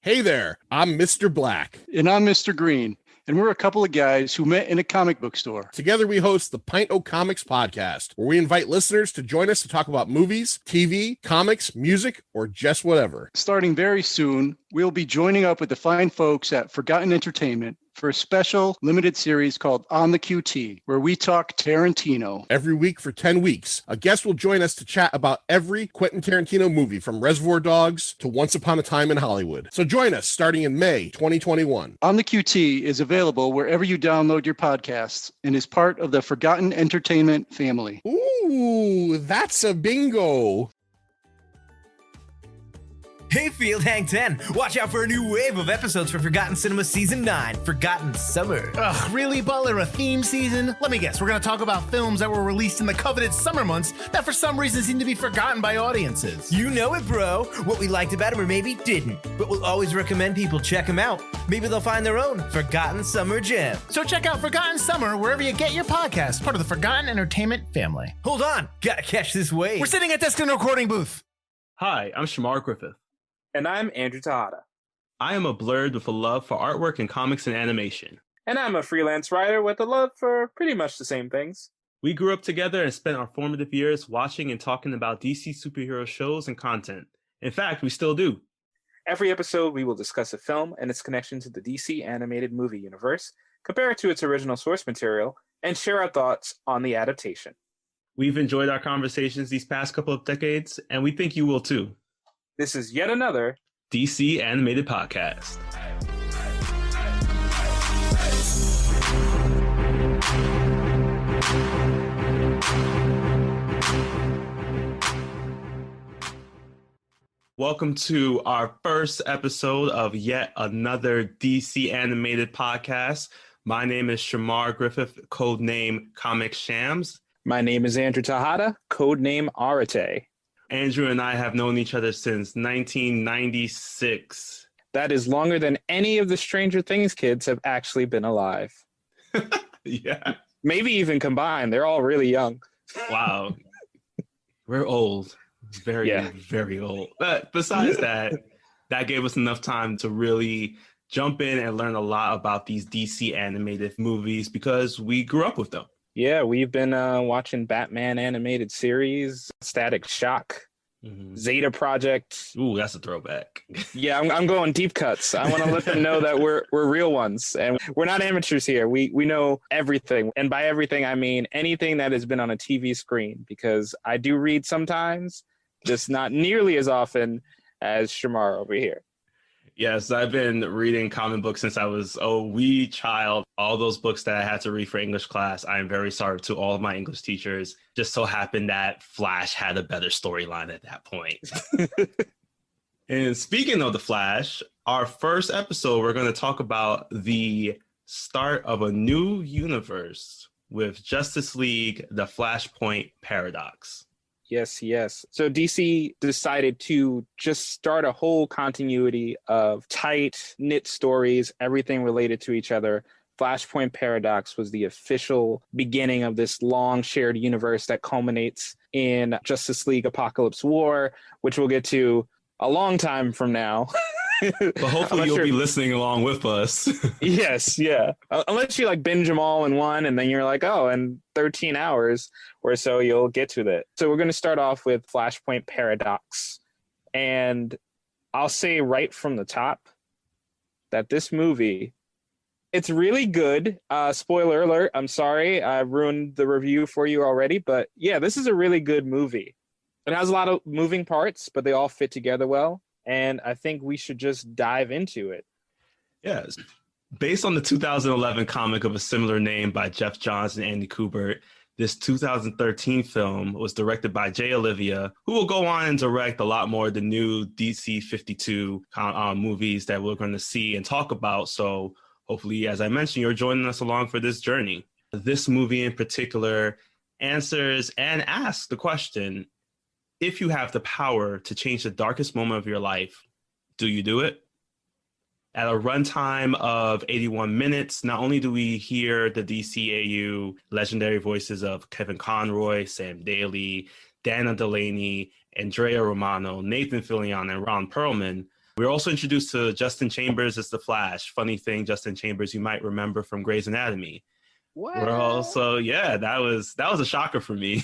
Hey there, I'm Mr. Black. And I'm Mr. Green. And we're a couple of guys who met in a comic book store. Together we host the Pint O' Comics podcast, where we invite listeners to join us to talk about movies, TV, comics, music, or just whatever. Starting very soon, we'll be joining up with the fine folks at Forgotten Entertainment for a special limited series called On the QT, where we talk Tarantino. Every week for 10 weeks, a guest will join us to chat about every Quentin Tarantino movie, from Reservoir Dogs to Once Upon a Time in Hollywood. So join us starting in May 2021. On the QT is available wherever you download your podcasts and is part of the Forgotten Entertainment family. Ooh, that's a bingo. Hey Field Hang 10, watch out for a new wave of episodes for Forgotten Cinema Season 9, Forgotten Summer. Ugh, really, Butler? A theme season? Let me guess, we're gonna talk about films that were released in the coveted summer months that for some reason seem to be forgotten by audiences. You know it, bro. What we liked about them or maybe didn't, but we'll always recommend people check them out. Maybe they'll find their own Forgotten Summer gem. So check out Forgotten Summer wherever you get your podcast, part of the Forgotten Entertainment family. Hold on, gotta catch this wave. We're sitting at desk in a recording booth. Hi, I'm Shamar Griffith. And I'm Andrew Tejada. I am a blurred with a love for artwork and comics and animation. And I'm a freelance writer with a love for pretty much the same things. We grew up together and spent our formative years watching and talking about DC superhero shows and content. In fact, we still do. Every episode, we will discuss a film and its connection to the DC animated movie universe, compare it to its original source material, and share our thoughts on the adaptation. We've enjoyed our conversations these past couple of decades, and we think you will too. This is yet another DC Animated Podcast. Welcome to our first episode of yet another DC Animated Podcast. My name is Shamar Griffith, codename Comic Shams. My name is Andrew Tejada, codename Arate. Andrew and I have known each other since 1996. That is longer than any of the Stranger Things kids have actually been alive. Yeah. Maybe even combined. They're all really young. Wow. We're old. Very, very old. But besides that, that gave us enough time to really jump in and learn a lot about these DC animated movies because we grew up with them. Yeah, we've been watching Batman animated series, Static Shock, Zeta Project. Ooh, that's a throwback. Yeah, I'm going deep cuts. I want to let them know that we're real ones, and we're not amateurs here. We know everything, and by everything I mean anything that has been on a TV screen. Because I do read sometimes, just not nearly as often as Shamar over here. Yes, I've been reading comic books since I was a wee child. All those books that I had to read for English class, I am very sorry to all of my English teachers. Just so happened that Flash had a better storyline at that point. And speaking of the Flash, our first episode, we're going to talk about the start of a new universe with Justice League, the Flashpoint Paradox. Yes. So DC decided to just start a whole continuity of tight-knit stories, everything related to each other. Flashpoint Paradox was the official beginning of this long shared universe that culminates in Justice League Apocalypse War, which we'll get to a long time from now. But hopefully you'll be listening along with us. Yes, yeah. Unless you like binge them all in one and then you're like, oh, in 13 hours or so you'll get to that. So we're going to start off with Flashpoint Paradox. And I'll say right from the top that this movie, it's really good. Spoiler alert, I'm sorry. I ruined the review for you already. But yeah, this is a really good movie. It has a lot of moving parts, but they all fit together well. And I think we should just dive into it. Yes. Based on the 2011 comic of a similar name by Jeff Johns and Andy Kubert, this 2013 film was directed by Jay Olivia, who will go on and direct a lot more of the new DC 52 movies that we're going to see and talk about. So hopefully, as I mentioned, you're joining us along for this journey. This movie in particular answers and asks the question, if you have the power to change the darkest moment of your life, do you do it? At a runtime of 81 minutes, not only do we hear the DCAU legendary voices of Kevin Conroy, Sam Daly, Dana Delaney, Andrea Romano, Nathan Fillion, and Ron Perlman, We're also introduced to Justin Chambers as the Flash. Funny thing, Justin Chambers, you might remember from Grey's Anatomy. What? We're also, that was a shocker for me.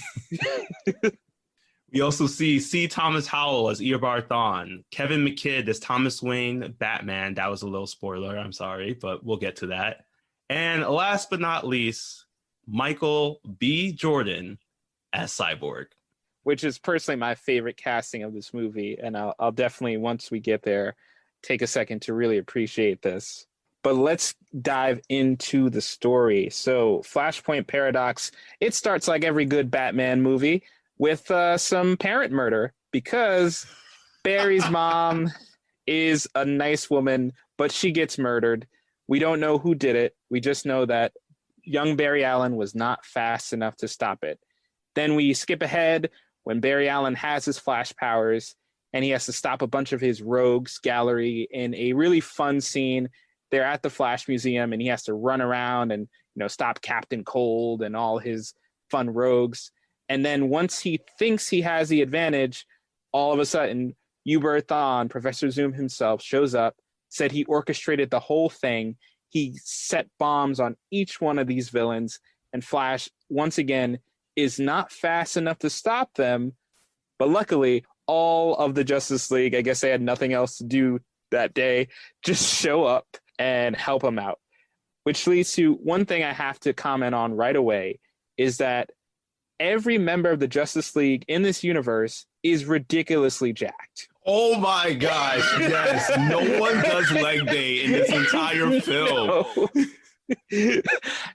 We also see C. Thomas Howell as Eobard Thawne, Kevin McKidd as Thomas Wayne Batman. That was a little spoiler, I'm sorry, but we'll get to that. And last but not least, Michael B. Jordan as Cyborg. Which is personally my favorite casting of this movie. And I'll definitely, once we get there, take a second to really appreciate this. But let's dive into the story. So Flashpoint Paradox, it starts like every good Batman movie with some parent murder, because Barry's mom is a nice woman, but she gets murdered. We don't know who did it. We just know that young Barry Allen was not fast enough to stop it. Then we skip ahead when Barry Allen has his flash powers and he has to stop a bunch of his rogues gallery in a really fun scene. They're at the Flash Museum and he has to run around and stop Captain Cold and all his fun rogues. And then once he thinks he has the advantage, all of a sudden, Eobard Thawne, Professor Zoom himself, shows up, said he orchestrated the whole thing. He set bombs on each one of these villains, and Flash, once again, is not fast enough to stop them. But luckily, all of the Justice League, I guess they had nothing else to do that day, just show up and help him out. Which leads to one thing I have to comment on right away, is that every member of the Justice League in this universe is ridiculously jacked. Oh my gosh, yes. No one does leg day in this entire film. No.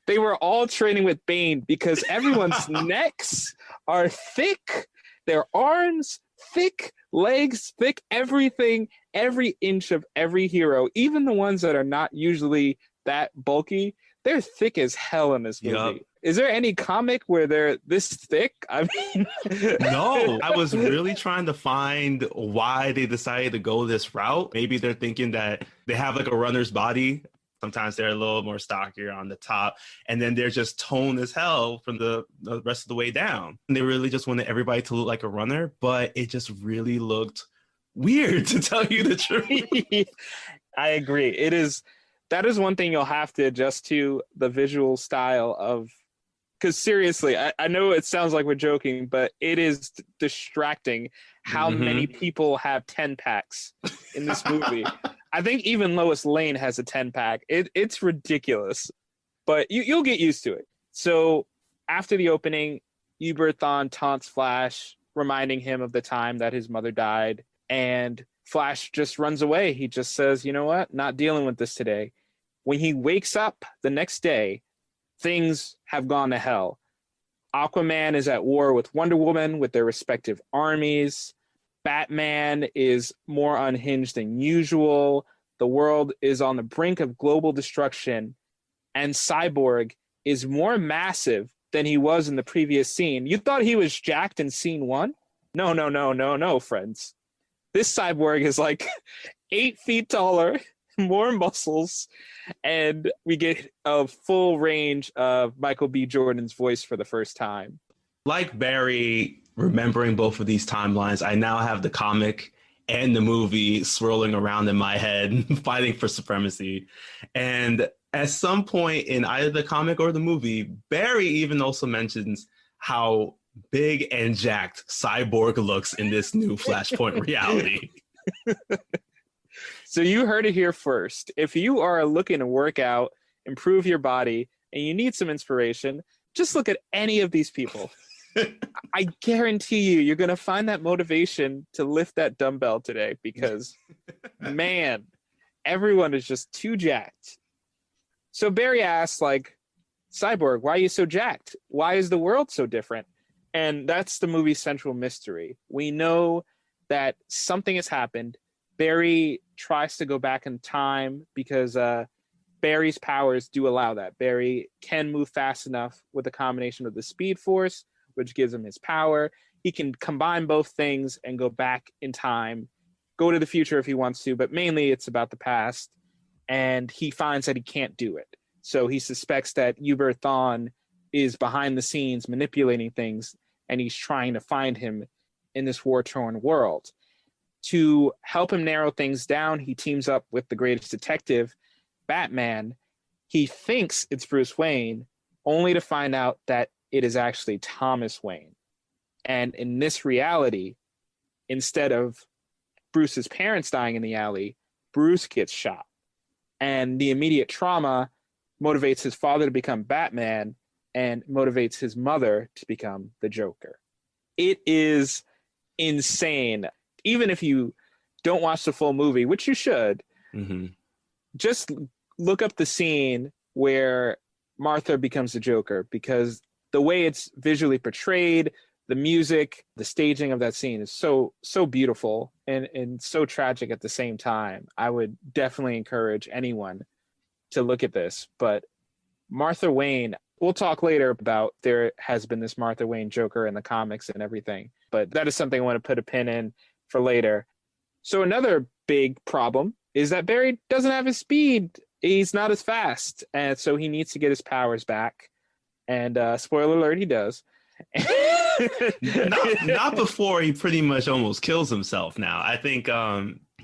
They were all training with Bane because everyone's necks are thick, their arms thick, legs thick, everything, every inch of every hero, even the ones that are not usually that bulky, they're thick as hell in this movie. Yep. Is there any comic where they're this thick? I mean, No, I was really trying to find why they decided to go this route. Maybe they're thinking that they have like a runner's body. Sometimes they're a little more stockier on the top, and then they're just toned as hell from the rest of the way down. And they really just wanted everybody to look like a runner, but it just really looked weird, to tell you the truth. I agree. That is one thing you'll have to adjust to, the visual style of, because seriously, I know it sounds like we're joking, but it is distracting how many people have 10 packs in this movie. I think even Lois Lane has a 10-pack. It's ridiculous, but you'll get used to it. So after the opening, Eobard Thawne taunts Flash, reminding him of the time that his mother died, and Flash just runs away. He just says, you know what? Not dealing with this today. When he wakes up the next day, things have gone to hell. Aquaman is at war with Wonder Woman with their respective armies. Batman is more unhinged than usual. The world is on the brink of global destruction. And Cyborg is more massive than he was in the previous scene. You thought he was jacked in scene 1? No, friends. This Cyborg is like 8 feet taller, more muscles, and we get a full range of Michael B. Jordan's voice for the first time. Like Barry, remembering both of these timelines, I now have the comic and the movie swirling around in my head, fighting for supremacy. And at some point in either the comic or the movie, Barry even also mentions how big and jacked Cyborg looks in this new Flashpoint reality. So you heard it here first. If you are looking to work out, improve your body, and you need some inspiration, just look at any of these people. I guarantee you're going to find that motivation to lift that dumbbell today because, man, everyone is just too jacked. So Barry asks, Cyborg, why are you so jacked? Why is the world so different? And that's the movie's central mystery. We know that something has happened. Barry tries to go back in time because Barry's powers do allow that. Barry can move fast enough with a combination of the Speed Force, which gives him his power. He can combine both things and go back in time, go to the future if he wants to, but mainly it's about the past. And he finds that he can't do it. So he suspects that Eobard Thawne is behind the scenes manipulating things, and he's trying to find him in this war-torn world. To help him narrow things down, he teams up with the greatest detective, Batman. He thinks it's Bruce Wayne, only to find out that it is actually Thomas Wayne. And in this reality, instead of Bruce's parents dying in the alley, Bruce gets shot. And the immediate trauma motivates his father to become Batman and motivates his mother to become the Joker. It is insane. Even if you don't watch the full movie, which you should, just look up the scene where Martha becomes the Joker, because the way it's visually portrayed, the music, the staging of that scene is so beautiful and so tragic at the same time. I would definitely encourage anyone to look at this. But Martha Wayne, we'll talk later about there has been this Martha Wayne Joker in the comics and everything, but that is something I want to put a pin in for later. So another big problem is that Barry doesn't have his speed. He's not as fast, and so he needs to get his powers back. And spoiler alert, he does. not before he pretty much almost kills himself. Now, I think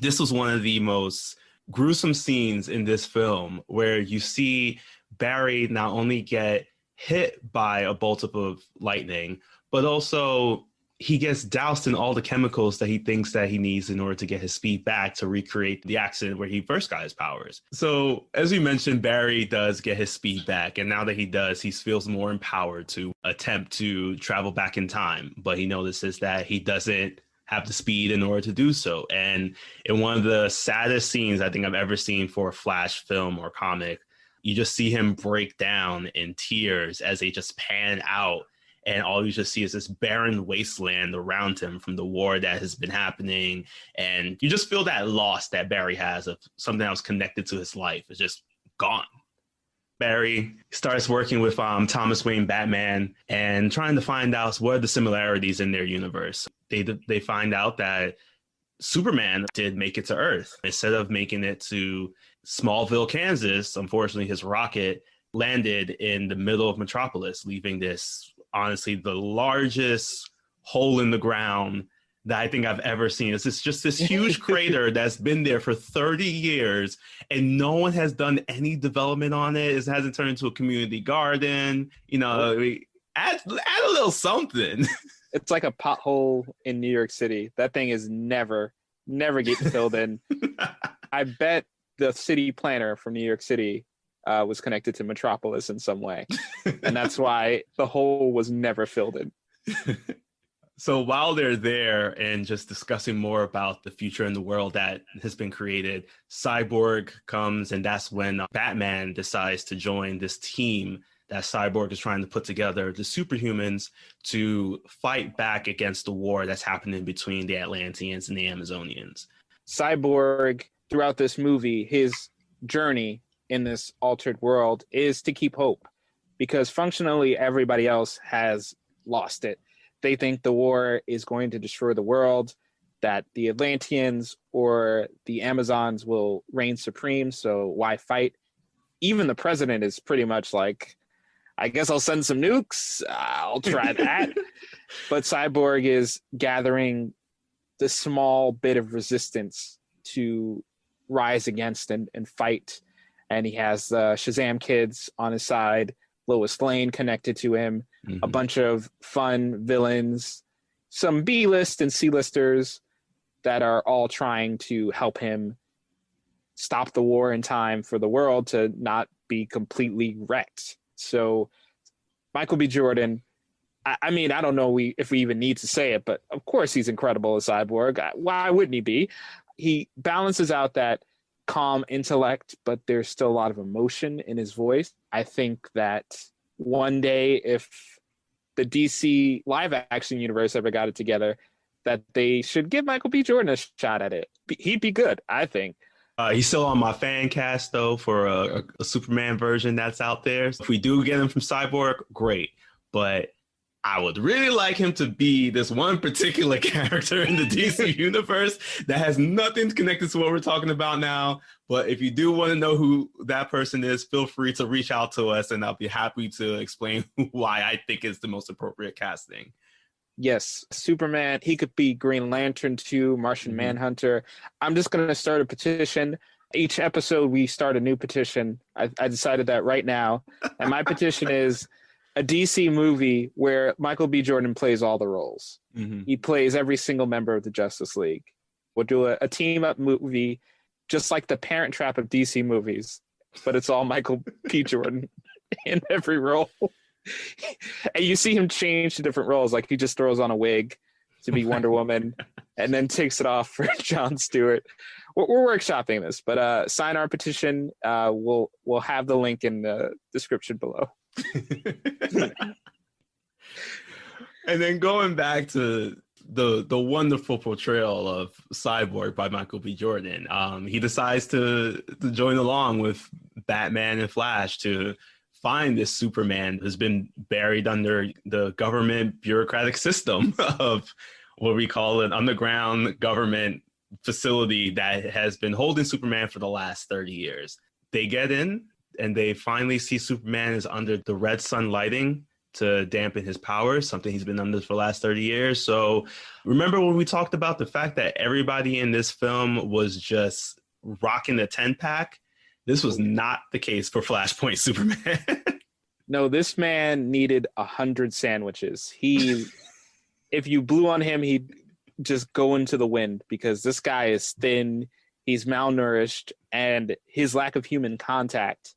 this was one of the most gruesome scenes in this film, where you see Barry not only get hit by a bolt of lightning, but also he gets doused in all the chemicals that he thinks that he needs in order to get his speed back to recreate the accident where he first got his powers. So as we mentioned, Barry does get his speed back. And now that he does, he feels more empowered to attempt to travel back in time. But he notices that he doesn't have the speed in order to do so. And in one of the saddest scenes I think I've ever seen for a Flash film or comic, you just see him break down in tears as they just pan out. And all you just see is this barren wasteland around him from the war that has been happening. And you just feel that loss that Barry has of something that was connected to his life. It's just gone. Barry starts working with Thomas Wayne Batman and trying to find out what are the similarities in their universe. They find out that Superman did make it to Earth. Instead of making it to Smallville, Kansas, unfortunately, his rocket landed in the middle of Metropolis, leaving this, honestly, the largest hole in the ground that I think I've ever seen. It's just this huge crater that's been there for 30 years and no one has done any development on it. It hasn't turned into a community garden. You know, add a little something. It's like a pothole in New York City. That thing is never getting filled in. I bet the city planner from New York City was connected to Metropolis in some way. And that's why the hole was never filled in. So while they're there and just discussing more about the future and the world that has been created, Cyborg comes, and that's when Batman decides to join this team that Cyborg is trying to put together, the superhumans, to fight back against the war that's happening between the Atlanteans and the Amazonians. Cyborg, throughout this movie, his journey in this altered world is to keep hope, because functionally everybody else has lost it. They think the war is going to destroy the world, that the Atlanteans or the Amazons will reign supreme, so why fight? Even the president is pretty much like, I guess I'll send some nukes, I'll try that. But Cyborg is gathering the small bit of resistance to rise against and fight. And he has Shazam kids on his side, Lois Lane connected to him, a bunch of fun villains, some B-list and C-listers that are all trying to help him stop the war in time for the world to not be completely wrecked. So Michael B. Jordan, I mean, I don't know if we even need to say it, but of course he's incredible as Cyborg. Why wouldn't he be? He balances out that calm intellect, but there's still a lot of emotion in his voice. I think that one day, if the DC live action universe ever got it together, that they should give Michael B. Jordan a shot at it. He'd be good, I think. He's still on my fan cast, though, for a Superman version that's out there. So if we do get him from Cyborg, great. But I would really like him to be this one particular character in the DC universe that has nothing connected to what we're talking about now. But if you do want to know who that person is, feel free to reach out to us, and I'll be happy to explain why I think is the most appropriate casting. Yes, Superman. He could be Green Lantern too, Martian Manhunter. I'm just going to start a petition. Each episode, we start a new petition. I decided that right now. And my petition is a DC movie where Michael B. Jordan plays all the roles. He plays every single member of the Justice League. We'll do a team-up movie, just like the Parent Trap of DC movies, but it's all Michael B. Jordan in every role. And you see him change to different roles. Like he just throws on a wig to be Wonder Woman and then takes it off for Jon Stewart. We're workshopping this, but sign our petition. We'll have the link in the description below. And then going back to the wonderful portrayal of Cyborg by Michael B. Jordan, he decides to join along with Batman and Flash to find this Superman who's been buried under the government bureaucratic system of what we call an underground government facility that has been holding Superman for the last 30 years. They get in and they finally see Superman is under the red sun lighting to dampen his powers, something he's been under for the last 30 years. So remember when we talked about the fact that everybody in this film was just rocking the 10-pack? This was not the case for Flashpoint Superman. No, this man needed 100 sandwiches. If you blew on him, he'd just go into the wind because this guy is thin, he's malnourished, and his lack of human contact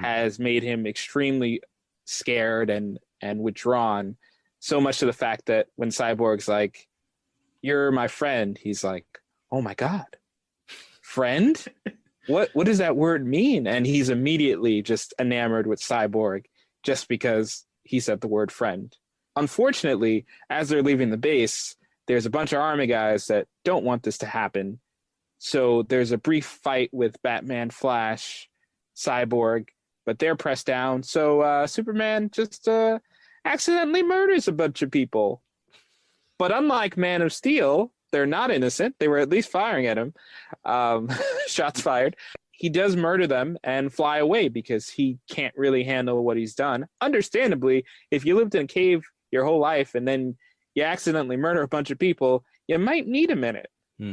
has made him extremely scared and withdrawn, so much to the fact that when Cyborg's like, "You're my friend," he's like, "Oh my God, friend? What does that word mean?" And he's immediately just enamored with Cyborg just because he said the word friend. Unfortunately, as they're leaving the base, there's a bunch of army guys that don't want this to happen. So there's a brief fight with Batman, Flash, Cyborg, but they're pressed down. So Superman just accidentally murders a bunch of people. But unlike Man of Steel, they're not innocent. They were at least firing at him. Shots fired. He does murder them and fly away because he can't really handle what he's done. Understandably, if you lived in a cave your whole life and then you accidentally murder a bunch of people, you might need a minute.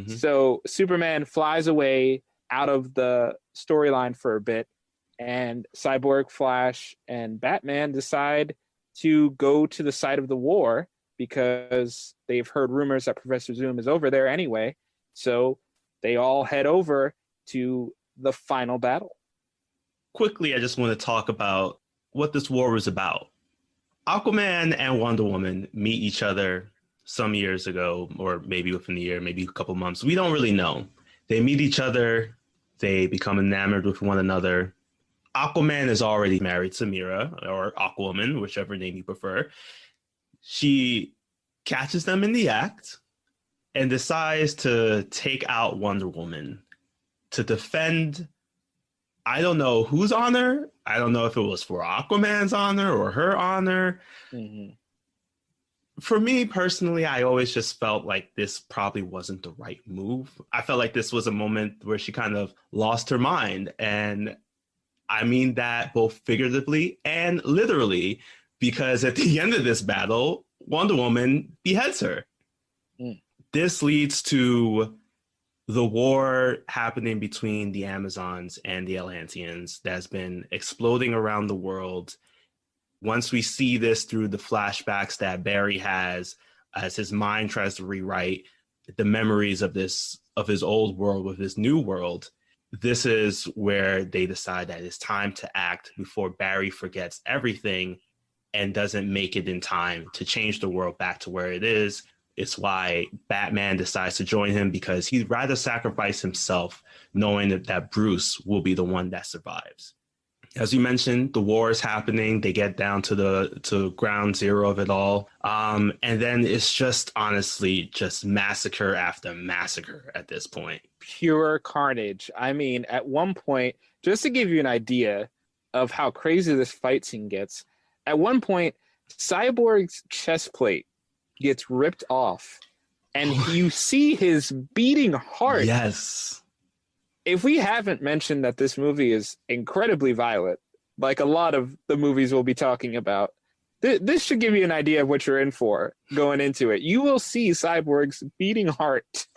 So Superman flies away out of the storyline for a bit, and Cyborg, Flash, and Batman decide to go to the site of the war because they've heard rumors that Professor Zoom is over there anyway. So they all head over to the final battle. Quickly, I just want to talk about what this war was about. Aquaman and Wonder Woman meet each other some years ago, or maybe within a year, maybe a couple months. We don't really know. They meet each other. They become enamored with one another. Aquaman is already married to Mira, or Aquawoman, whichever name you prefer. She catches them in the act and decides to take out Wonder Woman to defend, I don't know whose honor. I don't know if it was for Aquaman's honor or her honor. For me personally, I always just felt like this probably wasn't the right move. I felt like this was a moment where she kind of lost her mind. And I mean that both figuratively and literally, because at the end of this battle, Wonder Woman beheads her. This leads to the war happening between the Amazons and the Atlanteans that's been exploding around the world. Once we see this through the flashbacks that Barry has as his mind tries to rewrite the memories of his old world with his new world, this is where they decide that it's time to act before Barry forgets everything and doesn't make it in time to change the world back to where it is. It's why Batman decides to join him, because he'd rather sacrifice himself knowing that Bruce will be the one that survives. As you mentioned, the war is happening. They get down to ground zero of it all. And then it's just honestly just massacre after massacre at this point. Pure carnage. I mean, at one point, just to give you an idea of how crazy this fight scene gets, at one point, Cyborg's chest plate gets ripped off and you see his beating heart. Yes. If we haven't mentioned that this movie is incredibly violent, like a lot of the movies we'll be talking about, This should give you an idea of what you're in for going into it. You will see Cyborg's beating heart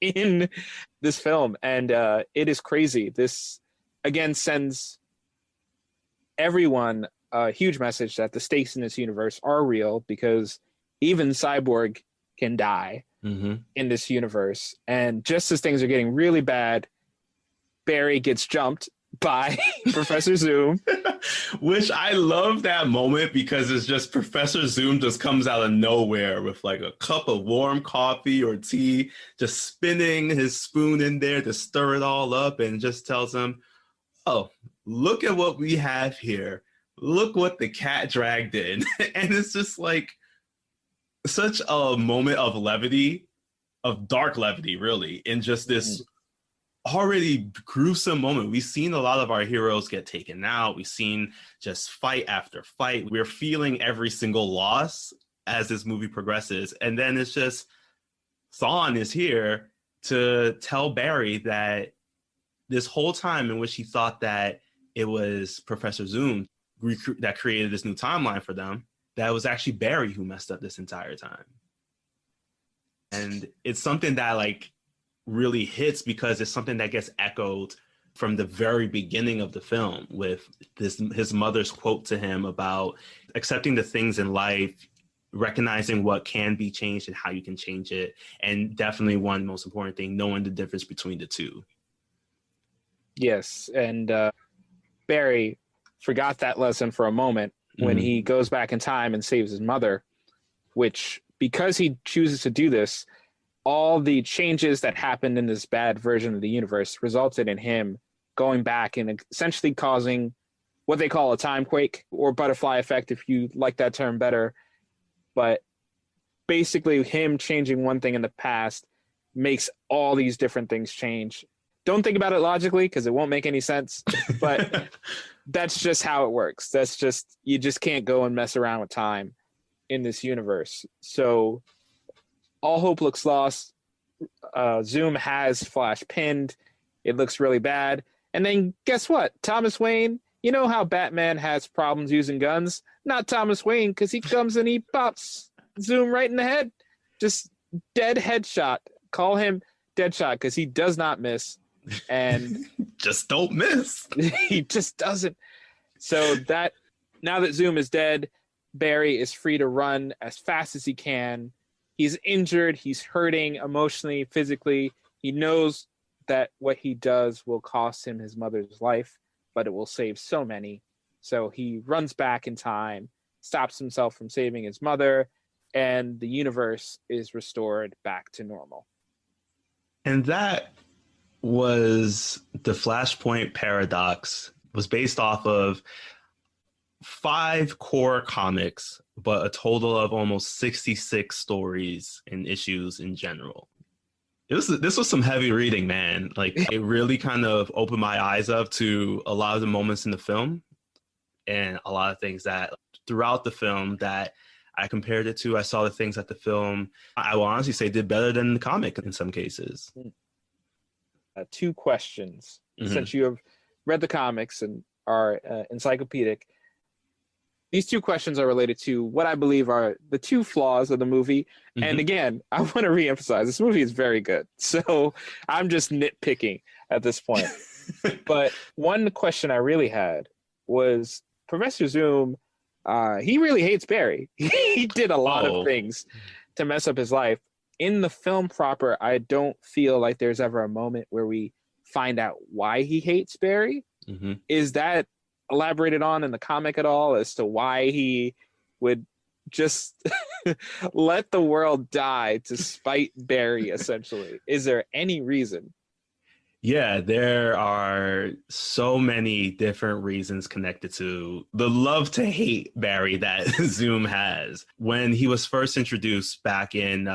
in this film, and it is crazy. This, again, sends everyone a huge message that the stakes in this universe are real, because even Cyborg can die in this universe. And just as things are getting really bad, Barry gets jumped by Professor Zoom. Which I love that moment, because it's just Professor Zoom just comes out of nowhere with like a cup of warm coffee or tea, just spinning his spoon in there to stir it all up, and just tells him, oh, look at what we have here. Look what the cat dragged in. And it's just like such a moment of levity, of dark levity, really, in just this already gruesome moment. We've seen a lot of our heroes get taken out. We've seen just fight after fight. We're feeling every single loss as this movie progresses. And then it's just Thawne is here to tell Barry that this whole time in which he thought that it was Professor Zoom that created this new timeline for them, that was actually Barry who messed up this entire time. And it's something that like really hits, because it's something that gets echoed from the very beginning of the film with his mother's quote to him about accepting the things in life, recognizing what can be changed and how you can change it, and definitely one most important thing, knowing the difference between the two. Yes, and Barry forgot that lesson for a moment when he goes back in time and saves his mother, which, because he chooses to do this, all the changes that happened in this bad version of the universe resulted in him going back and essentially causing what they call a time quake, or butterfly effect, if you like that term better. But basically him changing one thing in the past makes all these different things change. Don't think about it logically, because it won't make any sense, but that's just how it works. That's just, you just can't go and mess around with time in this universe. So all hope looks lost. Zoom has Flash pinned. It looks really bad. And then guess what? Thomas Wayne, you know how Batman has problems using guns? Not Thomas Wayne, because he comes and he pops Zoom right in the head. Just dead headshot. Call him Deadshot, because he does not miss. And just don't miss. He just doesn't. So that, now that Zoom is dead, Barry is free to run as fast as he can. He's injured. He's hurting emotionally, physically. He knows that what he does will cost him his mother's life, but it will save so many. So he runs back in time, stops himself from saving his mother, and the universe is restored back to normal. And that was the Flashpoint paradox, was based off of 5 core comics, but a total of almost 66 stories and issues in general. This was some heavy reading, man. Like, it really kind of opened my eyes up to a lot of the moments in the film, and a lot of things that throughout the film that I compared it to. I saw the things that the film, I will honestly say, did better than the comic in some cases. 2 questions. Since you have read the comics and are encyclopedic, these 2 questions are related to what I believe are the 2 flaws of the movie. And again, I want to reemphasize, this movie is very good. So I'm just nitpicking at this point. But one question I really had was Professor Zoom, he really hates Barry. He did a lot of things to mess up his life. In the film proper, I don't feel like there's ever a moment where we find out why he hates Barry. Is that elaborated on in the comic at all, as to why he would just let the world die to spite Barry, essentially? Is there any reason? Yeah, there are so many different reasons connected to the love to hate Barry that Zoom has. When he was first introduced back in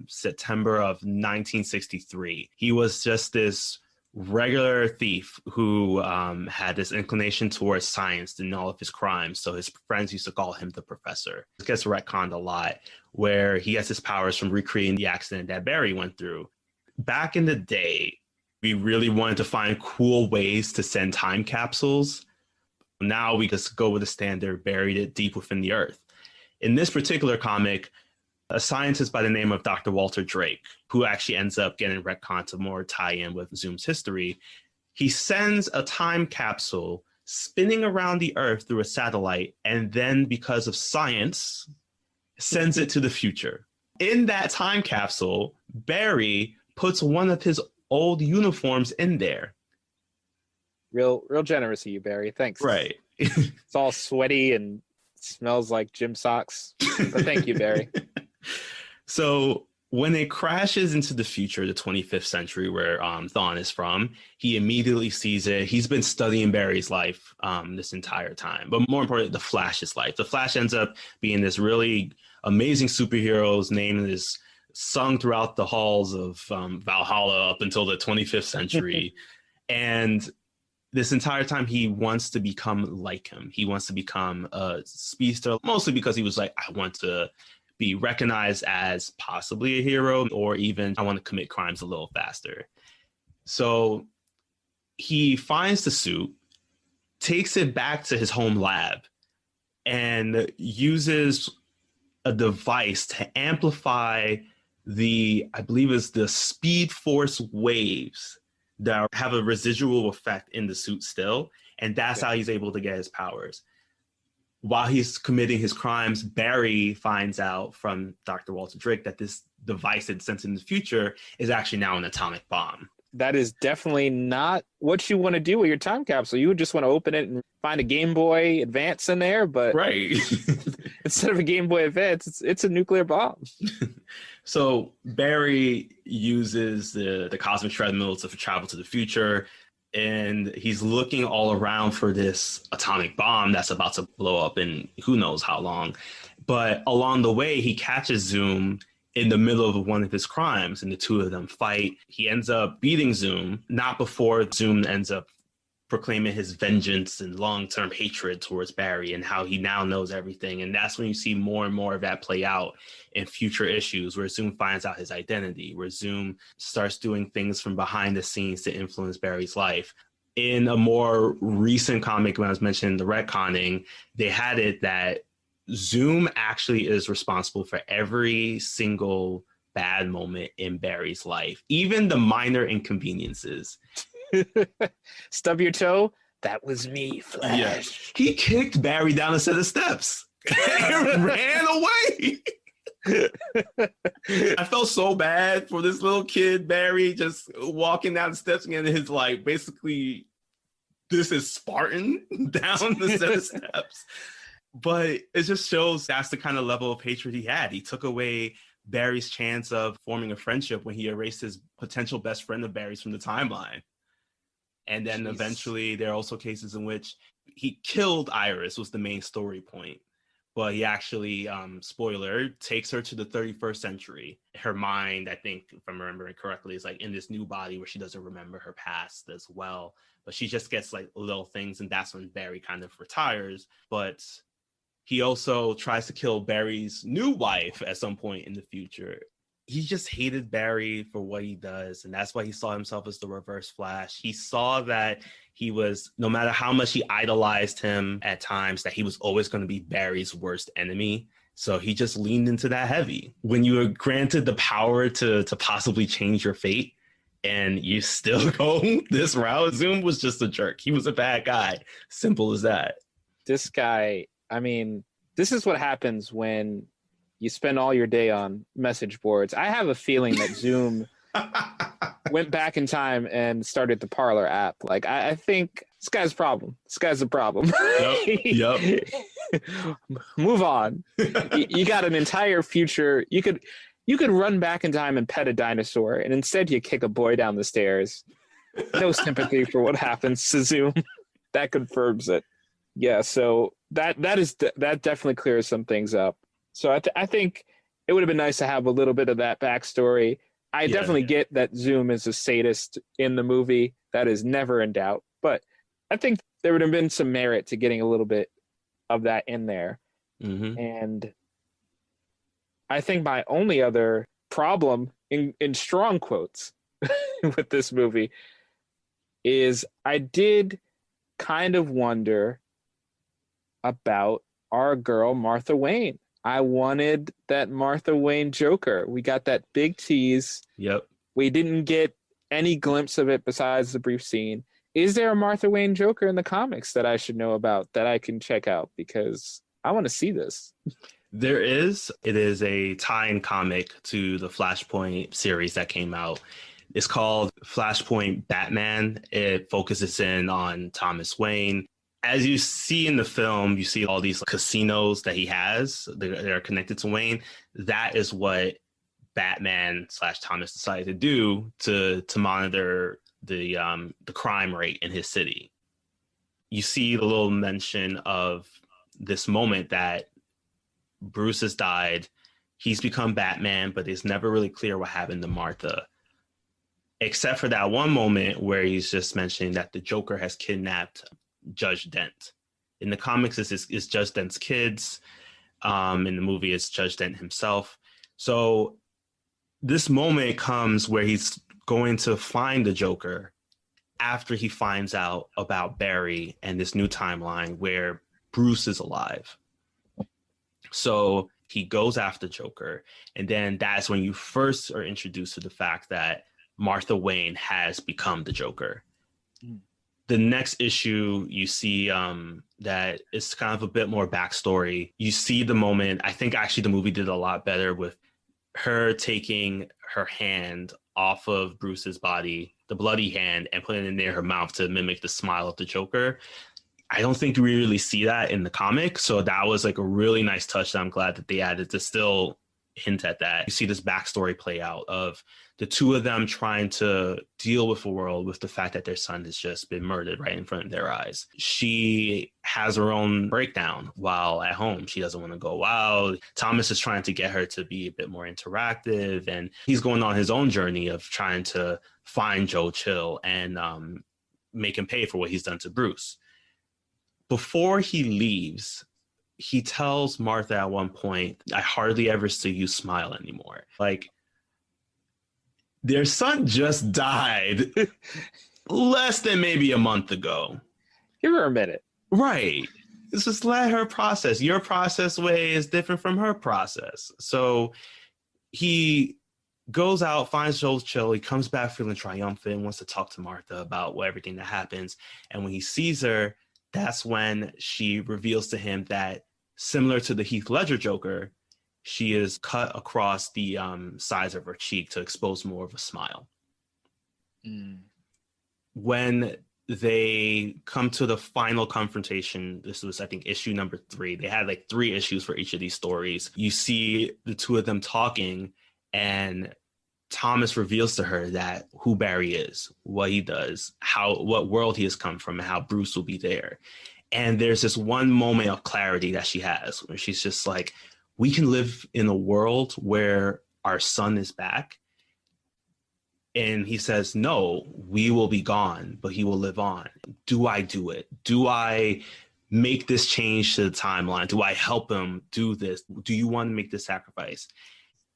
September of 1963, he was just this regular thief who had this inclination towards science and all of his crimes. So his friends used to call him the professor. It gets retconned a lot, where he gets his powers from recreating the accident that Barry went through. Back in the day, we really wanted to find cool ways to send time capsules. Now we just go with the standard, buried it deep within the earth. In this particular comic, a scientist by the name of Dr. Walter Drake, who actually ends up getting retconned to more tie in with Zoom's history, he sends a time capsule spinning around the Earth through a satellite, and then, because of science, sends it to the future. In that time capsule, Barry puts one of his old uniforms in there. Real generous of you, Barry. Thanks. Right. It's all sweaty and smells like gym socks. But thank you, Barry. So when it crashes into the future, the 25th century, where Thawne is from, he immediately sees it. He's been studying Barry's life this entire time, but more importantly, the Flash's life. The Flash ends up being this really amazing superhero. His name is sung throughout the halls of Valhalla up until the 25th century. And this entire time, he wants to become like him. He wants to become a speedster, mostly because he was like, I want to be recognized as possibly a hero, or even I want to commit crimes a little faster. So he finds the suit, takes it back to his home lab, and uses a device to amplify I believe it's the speed force waves that have a residual effect in the suit still. And that's how he's able to get his powers. While he's committing his crimes, Barry finds out from Dr. Walter Drake that this device that's sent in the future is actually now an atomic bomb. That is definitely not what you want to do with your time capsule. You would just want to open it and find a Game Boy Advance in there, but right. Instead of a Game Boy Advance, it's a nuclear bomb. So Barry uses the cosmic treadmill to travel to the future, and he's looking all around for this atomic bomb that's about to blow up in who knows how long. But along the way, he catches Zoom in the middle of one of his crimes, and the two of them fight. He ends up beating Zoom, not before Zoom ends up proclaiming his vengeance and long-term hatred towards Barry and how he now knows everything. And that's when you see more and more of that play out in future issues, where Zoom finds out his identity, where Zoom starts doing things from behind the scenes to influence Barry's life. In a more recent comic, when I was mentioning the retconning, they had it that Zoom actually is responsible for every single bad moment in Barry's life, even the minor inconveniences. Stub your toe? That was me, Flash. Yes. He kicked Barry down a set of steps and ran away. I felt so bad for this little kid, Barry, just walking down the steps and his like, basically, this is Spartan down the set of steps. But it just shows that's the kind of level of hatred he had. He took away Barry's chance of forming a friendship when he erased his potential best friend of Barry's from the timeline. And then eventually there are also cases in which he killed Iris, was the main story point. But he actually, spoiler, takes her to the 31st century. Her mind, I think, if I'm remembering correctly, is like in this new body where she doesn't remember her past as well. But she just gets like little things, and that's when Barry kind of retires. But he also tries to kill Barry's new wife at some point in the future. He just hated Barry for what he does, and that's why he saw himself as the Reverse Flash. He saw that he was, no matter how much he idolized him at times, that he was always going to be Barry's worst enemy. So he just leaned into that heavy. When you are granted the power to possibly change your fate, and you still go this route, Zoom was just a jerk. He was a bad guy. Simple as that. This guy, I mean, this is what happens when you spend all your day on message boards. I have a feeling that Zoom went back in time and started the Parler app. Like, I think this guy's a problem. This guy's a problem. Yep. Move on. You got an entire future. You could run back in time and pet a dinosaur, and instead you kick a boy down the stairs. No sympathy for what happens to Zoom. That confirms it. Yeah, so that definitely clears some things up. So I think it would have been nice to have a little bit of that backstory. I definitely get that Zoom is a sadist in the movie. That is never in doubt. But I think there would have been some merit to getting a little bit of that in there. Mm-hmm. And I think my only other problem, in strong quotes, with this movie is I did kind of wonder about our girl Martha Wayne. I wanted that Martha Wayne Joker. We got that big tease. Yep. We didn't get any glimpse of it besides the brief scene. Is there a Martha Wayne Joker in the comics that I should know about that I can check out? Because I want to see this. There is. It is a tie-in comic to the Flashpoint series that came out. It's called Flashpoint Batman. It focuses in on Thomas Wayne. As you see in the film, you see all these casinos that he has that are connected to Wayne. That is what Batman/Thomas decided to do to monitor the crime rate in his city. You see the little mention of this moment that Bruce has died. He's become Batman, but it's never really clear what happened to Martha, except for that one moment where he's just mentioning that the Joker has kidnapped Judge Dent. In the comics, it's Judge Dent's kids. In the movie, it's Judge Dent himself. So this moment comes where he's going to find the Joker after he finds out about Barry and this new timeline where Bruce is alive. So he goes after Joker, and then that's when you first are introduced to the fact that Martha Wayne has become the Joker. The next issue, you see that it's kind of a bit more backstory. You see the moment, I think actually the movie did a lot better with her taking her hand off of Bruce's body, the bloody hand, and putting it near her mouth to mimic the smile of the Joker. I don't think we really see that in the comic. So that was like a really nice touch that I'm glad that they added to still hint at that. You see this backstory play out of the two of them trying to deal with the world with the fact that their son has just been murdered right in front of their eyes. She has her own breakdown while at home. She doesn't want to go out. Thomas is trying to get her to be a bit more interactive, and he's going on his own journey of trying to find Joe Chill and make him pay for what he's done to Bruce. Before he leaves, he tells Martha at one point, I hardly ever see you smile anymore. Like, their son just died less than maybe a month ago. Give her a minute. Right. It's just let her process. Your process way is different from her process. So he goes out, finds Joe Chill. He comes back feeling triumphant, wants to talk to Martha about everything that happens. And when he sees her, that's when she reveals to him that, similar to the Heath Ledger Joker, she is cut across the sides of her cheek to expose more of a smile. When they come to the final confrontation, this was, I think, issue number 3. They had like 3 issues for each of these stories. You see the two of them talking, and Thomas reveals to her that who Barry is, what he does, what world he has come from, and how Bruce will be there. And there's this one moment of clarity that she has where she's just like, we can live in a world where our son is back. And he says, no, we will be gone, but he will live on. Do I do it? Do I make this change to the timeline? Do I help him do this? Do you want to make this sacrifice?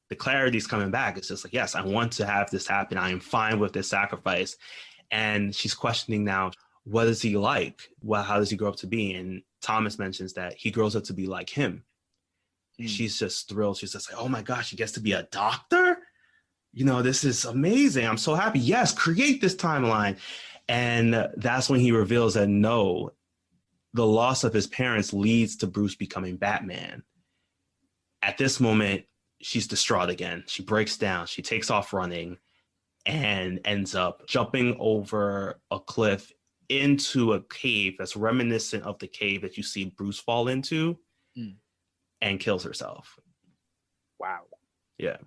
The clarity is coming back. It's just like, yes, I want to have this happen. I am fine with this sacrifice. And she's questioning now, what is he like? Well, how does he grow up to be? And Thomas mentions that he grows up to be like him. She's just thrilled. She's just like, oh my gosh, he gets to be a doctor? You know, this is amazing. I'm so happy. Yes, create this timeline. And that's when he reveals that no, the loss of his parents leads to Bruce becoming Batman. At this moment, she's distraught again. She breaks down. She takes off running and ends up jumping over a cliff into a cave that's reminiscent of the cave that you see Bruce fall into and kills herself. Wow. Yeah.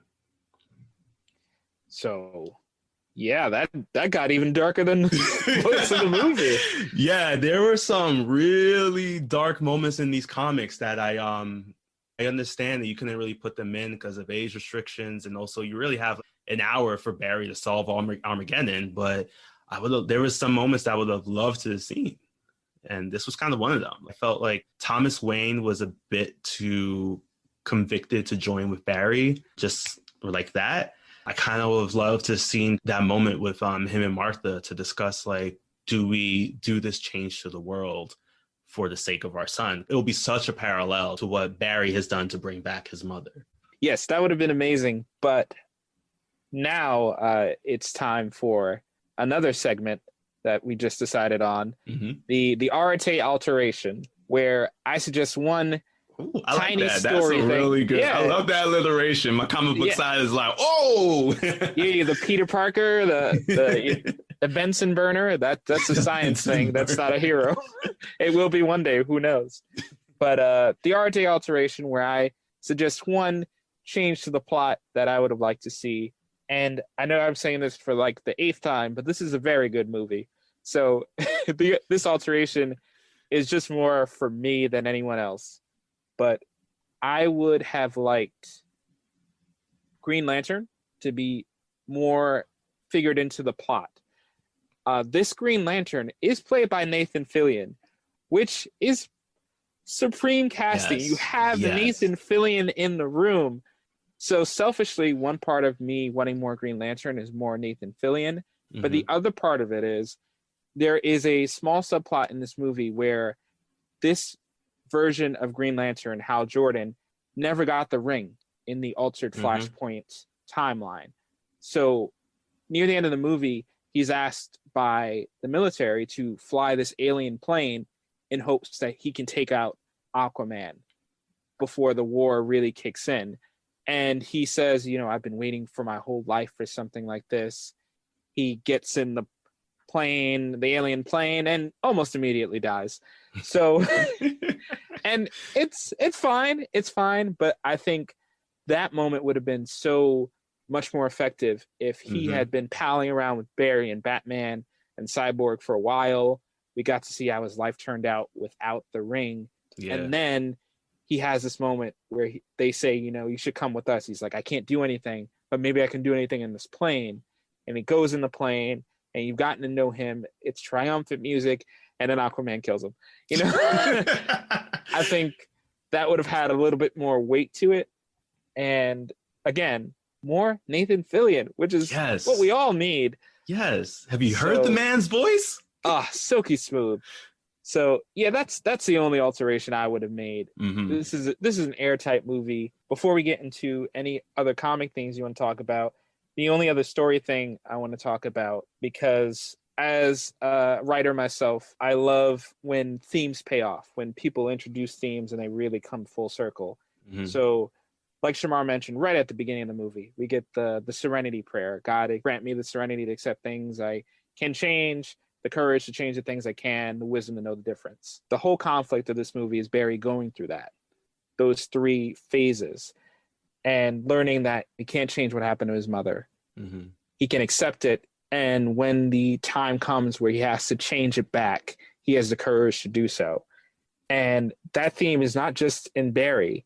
So, yeah, that got even darker than most of the movie. Yeah, there were some really dark moments in these comics that I understand that you couldn't really put them in because of age restrictions, and also you really have an hour for Barry to solve Armageddon. But there was some moments that I would have loved to have seen, and this was kind of one of them. I felt like Thomas Wayne was a bit too convicted to join with Barry, just like that. I kind of would have loved to have seen that moment with him and Martha to discuss, like, do we do this change to the world for the sake of our son. It will be such a parallel to what Barry has done to bring back his mother. Yes, that would have been amazing. But now it's time for another segment that we just decided on, the Arate alteration, where I suggest one tiny like that. story That's a thing. really good. Yeah. I love that alliteration. My comic book side is like, oh, yeah, the Peter Parker, the Benson burner. That's a science thing. That's not a hero. It will be one day. Who knows? But the Arate alteration, where I suggest one change to the plot that I would have liked to see. And I know I'm saying this for like the 8th time, but this is a very good movie. So this alteration is just more for me than anyone else. But I would have liked Green Lantern to be more figured into the plot. This Green Lantern is played by Nathan Fillion, which is supreme casting. Yes. You have Yes. Nathan Fillion in the room. So selfishly, one part of me wanting more Green Lantern is more Nathan Fillion. But the other part of it is there is a small subplot in this movie where this version of Green Lantern, Hal Jordan, never got the ring in the altered Flashpoint timeline. So near the end of the movie, he's asked by the military to fly this alien plane in hopes that he can take out Aquaman before the war really kicks in. And he says, you know, I've been waiting for my whole life for something like this. He gets in the plane, the alien plane, and almost immediately dies. So, and it's fine. But I think that moment would have been so much more effective if he had been palling around with Barry and Batman and Cyborg for a while. We got to see how his life turned out without the ring. Yeah. And then he has this moment where they say, you know, you should come with us. He's like, I can't do anything, but maybe I can do anything in this plane. And he goes in the plane, and you've gotten to know him. It's triumphant music, and then Aquaman kills him. You know, I think that would have had a little bit more weight to it. And again, more Nathan Fillion, which is what we all need. Yes. Have you heard the man's voice? Silky smooth. So yeah, that's the only alteration I would have made. This is an airtight movie. Before we get into any other comic things you want to talk about, the only other story thing I want to talk about, because as a writer myself, I love when themes pay off, when people introduce themes and they really come full circle. So like Shamar mentioned right at the beginning of the movie, we get the serenity prayer. God, grant me the serenity to accept things I can change, the courage to change the things I can, the wisdom to know the difference. The whole conflict of this movie is Barry going through those 3 phases, and learning that he can't change what happened to his mother. He can accept it, and when the time comes where he has to change it back, he has the courage to do so. And that theme is not just in Barry.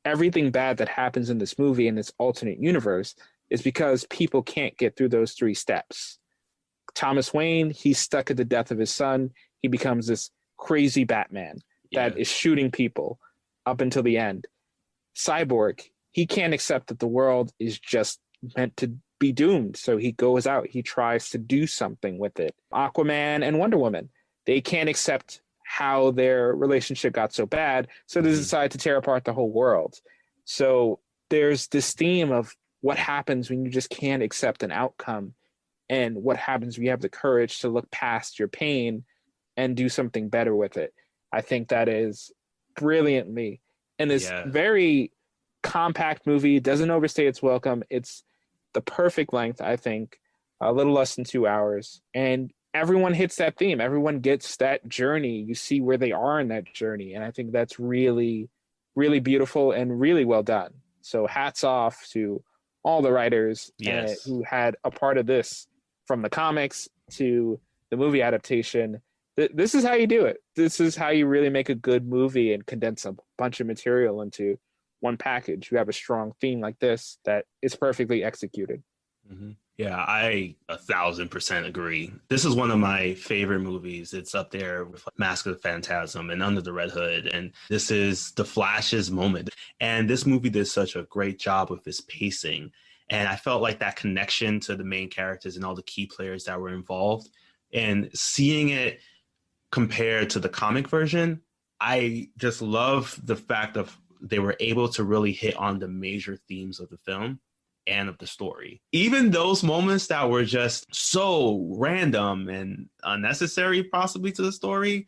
Everything bad that happens in this movie, in this alternate universe, is because people can't get through those 3 steps. Thomas Wayne, he's stuck at the death of his son. He becomes this crazy Batman that is shooting people up until the end. Cyborg, he can't accept that the world is just meant to be doomed. So he goes out, he tries to do something with it. Aquaman and Wonder Woman, they can't accept how their relationship got so bad, so they decide to tear apart the whole world. So there's this theme of what happens when you just can't accept an outcome, and what happens when you have the courage to look past your pain and do something better with it. I think that is brilliantly in this very compact movie. Doesn't overstay its welcome. It's the perfect length, I think, a little less than 2 hours. And everyone hits that theme. Everyone gets that journey. You see where they are in that journey. And I think that's really, really beautiful and really well done. So hats off to all the writers who had a part of this, from the comics to the movie adaptation. This is how you do it. This is how you really make a good movie and condense a bunch of material into one package. You have a strong theme like this that is perfectly executed. Yeah, I 1,000% agree. This is one of my favorite movies. It's up there with Mask of the Phantasm and Under the Red Hood. And this is the Flash's moment. And this movie did such a great job with its pacing. And I felt like that connection to the main characters and all the key players that were involved, and seeing it compared to the comic version, I just love the fact of they were able to really hit on the major themes of the film and of the story. Even those moments that were just so random and unnecessary possibly to the story,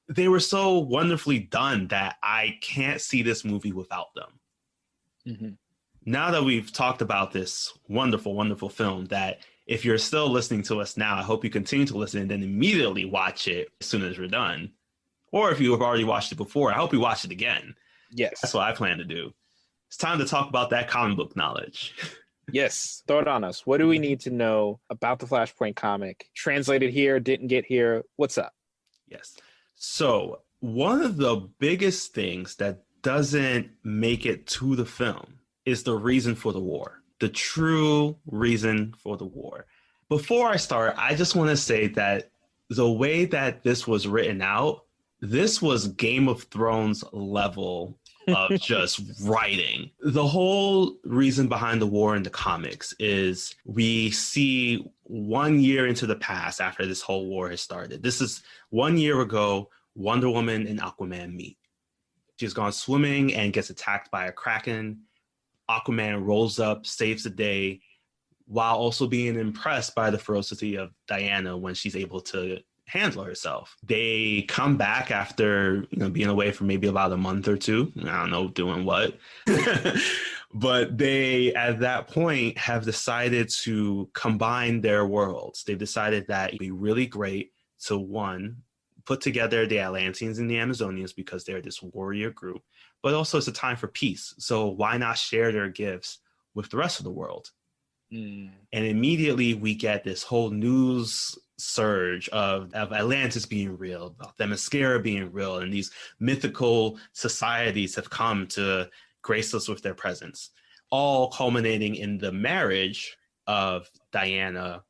they were so wonderfully done that I can't see this movie without them. Mm-hmm. Now that we've talked about this wonderful, wonderful film, that if you're still listening to us now, I hope you continue to listen and then immediately watch it as soon as we're done. Or if you have already watched it before, I hope you watch it again. Yes. That's what I plan to do. It's time to talk about that comic book knowledge. Yes. Throw it on us. What do we need to know about the Flashpoint comic? Translated here, didn't get here. What's up? Yes. So one of the biggest things that doesn't make it to the film is the reason for the war, the true reason for the war. Before I start, I just want to say that the way that this was written out, this was Game of Thrones level of just writing. The whole reason behind the war in the comics is we see 1 year into the past after this whole war has started. This is 1 year ago, Wonder Woman and Aquaman meet. She's gone swimming and gets attacked by a kraken. Aquaman rolls up, saves the day, while also being impressed by the ferocity of Diana when she's able to handle herself. They come back after being away for maybe about a month or two. I don't know doing what. But they, at that point, have decided to combine their worlds. They've decided that it'd be really great to, one, put together the Atlanteans and the Amazonians because they're this warrior group, but also it's a time for peace. So why not share their gifts with the rest of the world? And immediately we get this whole news surge of Atlantis being real, of Themyscira being real, and these mythical societies have come to grace us with their presence, all culminating in the marriage of Diana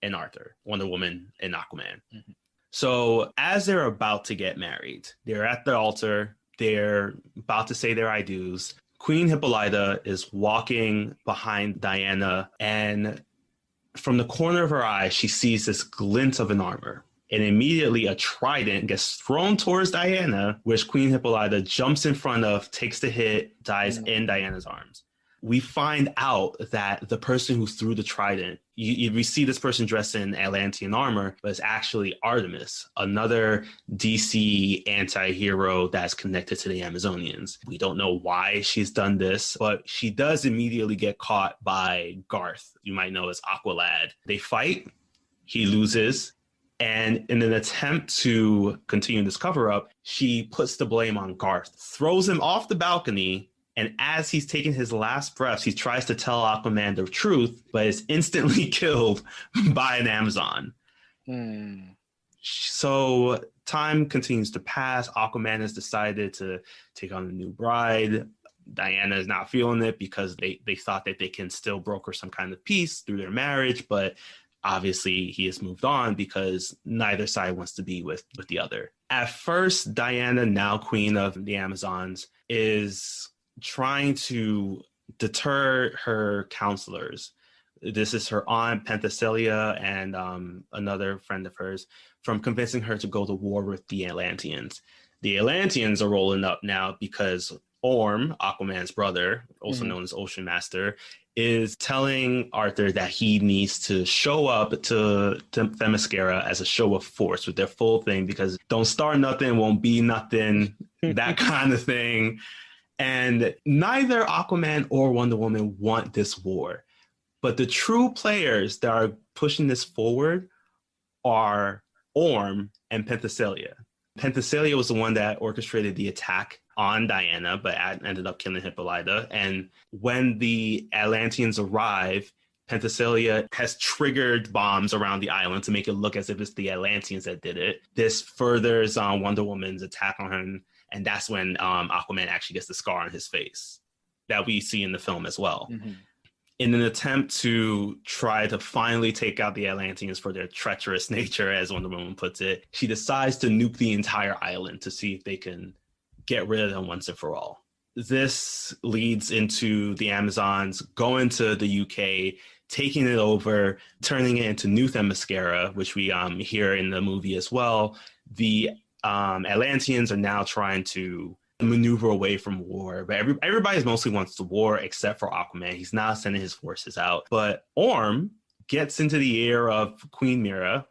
and Arthur, Wonder Woman and Aquaman. Mm-hmm. So as they're about to get married, they're at the altar, they're about to say their I do's. Queen Hippolyta is walking behind Diana, and from the corner of her eye, she sees this glint of an armor. And immediately a trident gets thrown towards Diana, which Queen Hippolyta jumps in front of, takes the hit, dies in Diana's arms. We find out that the person who threw the trident, we see this person dressed in Atlantean armor, but it's actually Artemis, another DC anti-hero that's connected to the Amazonians. We don't know why she's done this, but she does immediately get caught by Garth, you might know as Aqualad. They fight, he loses, and in an attempt to continue this cover-up, she puts the blame on Garth, throws him off the balcony, and as he's taking his last breaths, he tries to tell Aquaman the truth, but is instantly killed by an Amazon. So time continues to pass. Aquaman has decided to take on a new bride. Diana is not feeling it because they thought that they can still broker some kind of peace through their marriage, but obviously he has moved on because neither side wants to be with the other. At first, Diana, now queen of the Amazons, is trying to deter her counselors. This is her aunt Penthesilea and another friend of hers from convincing her to go to war with the Atlanteans. The Atlanteans are rolling up now because Orm, Aquaman's brother, also known as Ocean Master, is telling Arthur that he needs to show up to Themyscira as a show of force with their full thing, because don't start nothing, won't be nothing, that kind of thing. And neither Aquaman or Wonder Woman want this war. But the true players that are pushing this forward are Orm and Penthesilea. Penthesilea was the one that orchestrated the attack on Diana, but ended up killing Hippolyta. And when the Atlanteans arrive, Penthesilea has triggered bombs around the island to make it look as if it's the Atlanteans that did it. This furthers Wonder Woman's attack on her. And that's when Aquaman actually gets the scar on his face that we see in the film as well. In an attempt to try to finally take out the Atlanteans for their treacherous nature, as Wonder Woman puts it, she decides to nuke the entire island to see if they can get rid of them once and for all. This leads into the Amazons going to the UK, taking it over, turning it into New Themyscira, which we hear in the movie as well. The Atlanteans are now trying to maneuver away from war, but everybody mostly wants the war except for Aquaman. He's not sending his forces out. But Orm gets into the ear of Queen Mira.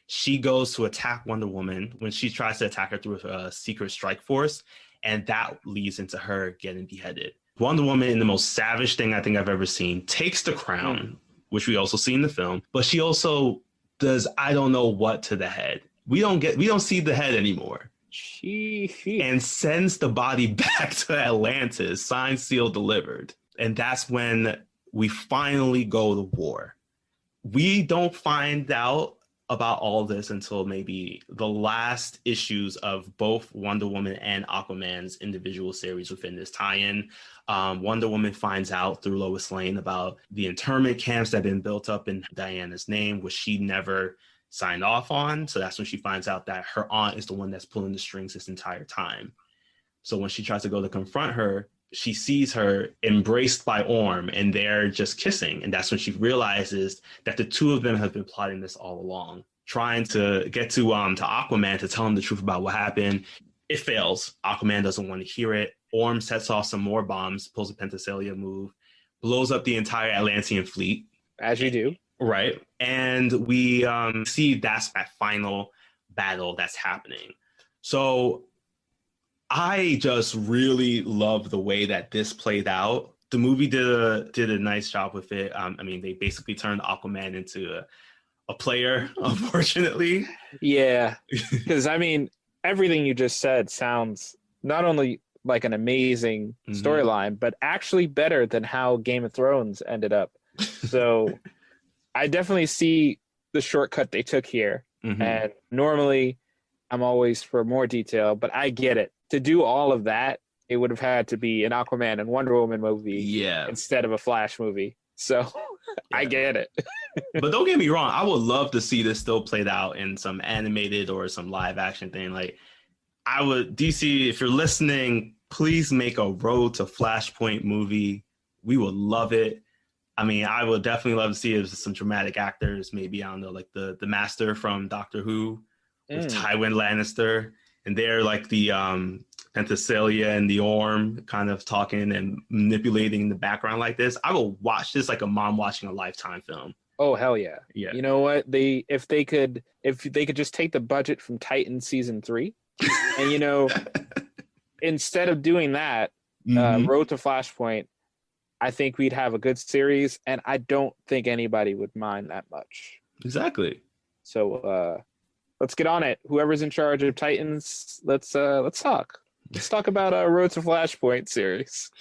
She goes to attack Wonder Woman when she tries to attack her through a secret strike force, and that leads into her getting beheaded. Wonder Woman, in the most savage thing I think I've ever seen, takes the crown, which we also see in the film, but she also does I don't know what to the head. We don't see the head anymore. And sends the body back to Atlantis, signed, sealed, delivered. And that's when we finally go to war. We don't find out about all this until maybe the last issues of both Wonder Woman and Aquaman's individual series within this tie-in. Wonder Woman finds out through Lois Lane about the internment camps that have been built up in Diana's name, which she never signed off on. So that's when she finds out that her aunt is the one that's pulling the strings this entire time. So when she tries to go to confront her, she sees her embraced by Orm, and they're just kissing. And that's when she realizes that the two of them have been plotting this all along, trying to get to Aquaman to tell him the truth about what happened. It fails. Aquaman doesn't want to hear it. Orm sets off some more bombs, pulls a Penthesilea move, blows up the entire Atlantean fleet. As you do. Right. And we see that's that final battle that's happening. So I just really love the way that this played out. The movie did a nice job with it. I mean, they basically turned Aquaman into a player, unfortunately. Yeah, because I mean, everything you just said sounds not only like an amazing storyline, but actually better than how Game of Thrones ended up. So I definitely see the shortcut they took here. And normally I'm always for more detail, but I get it. To do all of that, it would have had to be an Aquaman and Wonder Woman movie instead of a Flash movie. So I get it. But don't get me wrong, I would love to see this still played out in some animated or some live action thing. Like, I would, DC, if you're listening, please make a Road to Flashpoint movie. We would love it. I mean, I would definitely love to see it with some dramatic actors, maybe, I don't know, like the Master from Doctor Who with Tywin Lannister. And they're like the Penthesilea and the Orm kind of talking and manipulating in the background like this. I will watch this like a mom watching a Lifetime film. Oh, hell yeah. Yeah. You know what? If they could just take the budget from Titan season 3 and, you know, instead of doing that, Road to Flashpoint, I think we'd have a good series, and I don't think anybody would mind that much. Exactly. So let's get on it. Whoever's in charge of Titans, let's talk. Let's talk about our Road to Flashpoint series.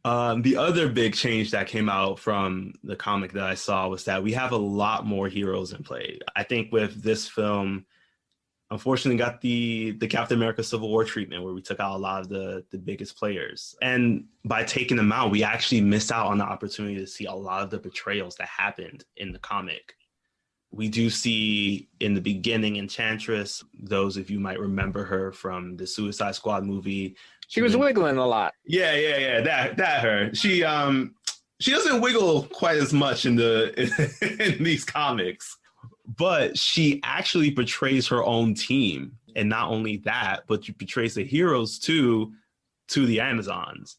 The other big change that came out from the comic that I saw was that we have a lot more heroes in play. I think with this film, unfortunately, got the Captain America Civil War treatment where we took out a lot of the biggest players. And by taking them out, we actually missed out on the opportunity to see a lot of the betrayals that happened in the comic. We do see in the beginning Enchantress, those of you might remember her from the Suicide Squad movie. She was wiggling a lot. Yeah. That her. She doesn't wiggle quite as much in these comics, but she actually betrays her own team. And not only that, but she betrays the heroes too to the Amazons.